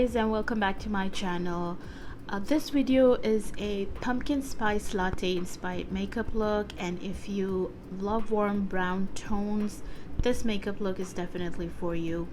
guys, and welcome back to my channel. This video is a pumpkin spice latte inspired makeup look, and if you love warm brown tones, this makeup look is definitely for you.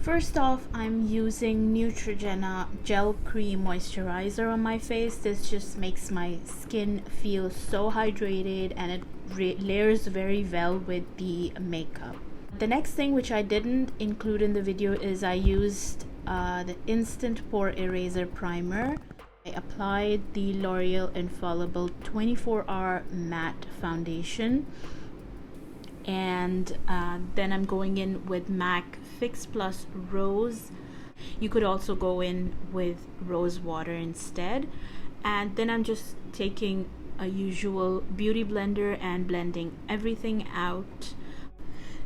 First off, I'm using Neutrogena gel cream moisturizer on my face. This just makes my skin feel so hydrated, and it layers very well with the makeup. The next thing, which I didn't include in the video, is I used the Instant Pore Eraser Primer. I applied the L'Oreal Infallible 24-hour matte foundation, and then I'm going in with MAC Fix Plus Rose. You could also go in with rose water instead, and then I'm just taking a usual beauty blender and blending everything out.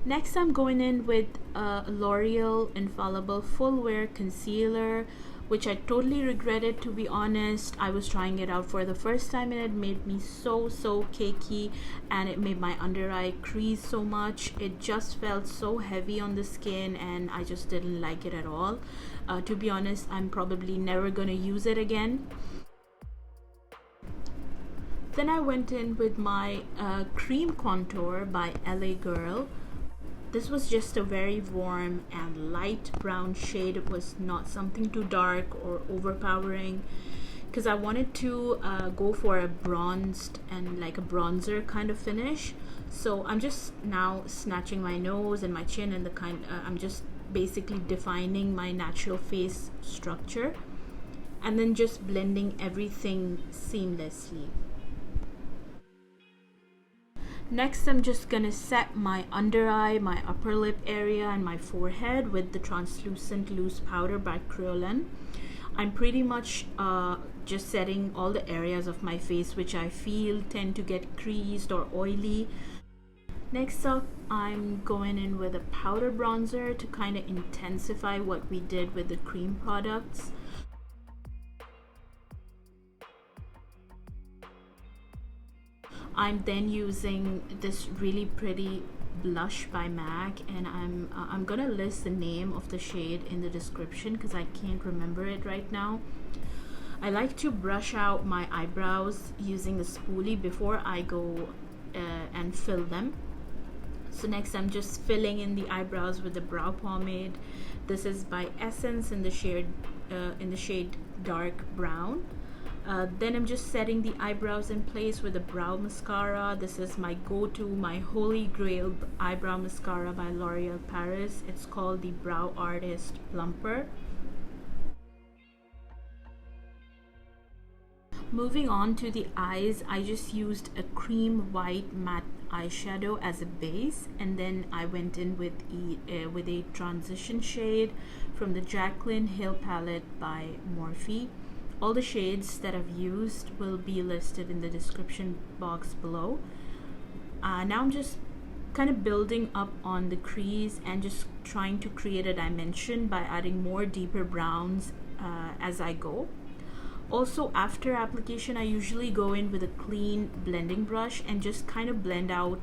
Next, I'm going in with L'Oreal Infallible Full Wear Concealer, which I totally regretted, to be honest. I was trying it out for the first time and it made me so cakey, and it made my under eye crease so much. It just felt so heavy on the skin and I just didn't like it at all. To be honest, I'm probably never gonna use it again. Then I went in with my cream contour by LA Girl. This was just a very warm and light brown shade. It was not something too dark or overpowering, because I wanted to go for a bronzed and like a bronzer kind of finish. So I'm just now snatching my nose and my chin, and I'm just basically defining my natural face structure and then just blending everything seamlessly. Next, I'm just gonna set my under eye, my upper lip area, and my forehead with the Translucent Loose Powder by Kroylan. I'm pretty much just setting all the areas of my face which I feel tend to get creased or oily. Next up, I'm going in with a powder bronzer to kind of intensify what we did with the cream products. I'm then using this really pretty blush by MAC, and I'm gonna list the name of the shade in the description because I can't remember it right now. I like to brush out my eyebrows using a spoolie before I go and fill them. So next, I'm just filling in the eyebrows with the brow pomade. This is by Essence in the shade dark brown. Then I'm just setting the eyebrows in place with a brow mascara. This is my go-to, my holy grail eyebrow mascara by L'Oreal Paris. It's called the Brow Artist Plumper. Moving on to the eyes, I just used a cream white matte eyeshadow as a base, and then I went in with a transition shade from the Jacklyn Hill palette by Morphe. All the shades that I've used will be listed in the description box below. Now I'm just kind of building up on the crease and just trying to create a dimension by adding more deeper browns as I go. Also, after application, I usually go in with a clean blending brush and just kind of blend out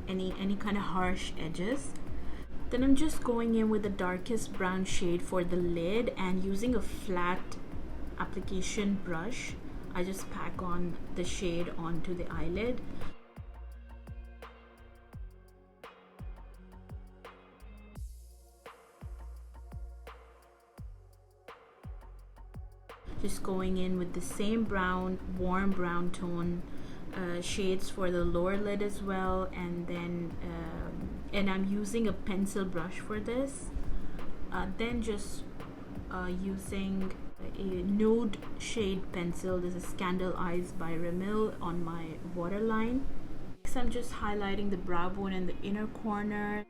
any kind of harsh edges. Then I'm just going in with the darkest brown shade for the lid, and using a flat application brush, I just pack on the shade onto the eyelid. Just going in with the same brown, warm brown tone shades for the lower lid as well, and then and I'm using a pencil brush for this. Then just using a nude shade pencil. This is Candle Eyes by Rimmel on my waterline. Next, I'm just highlighting the brow bone and the inner corner.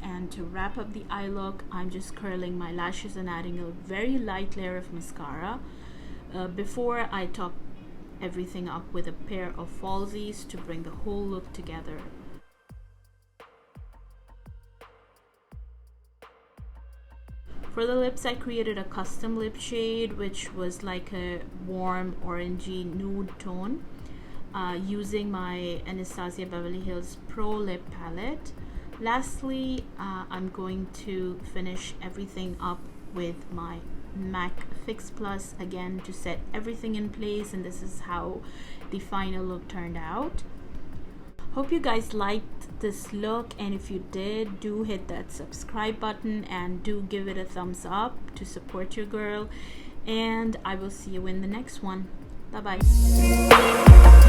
And to wrap up the eye look, I'm just curling my lashes and adding a very light layer of mascara before I top everything up with a pair of falsies to bring the whole look together. For the lips, I created a custom lip shade which was like a warm orangey nude tone. using my Anastasia Beverly Hills Pro Lip Palette. Lastly, I'm going to finish everything up with my MAC Fix Plus again to set everything in place, and this is how the final look turned out. Hope you guys liked this look, and if you did, do hit that subscribe button and do give it a thumbs up to support your girl, and I will see you in the next one. Bye bye.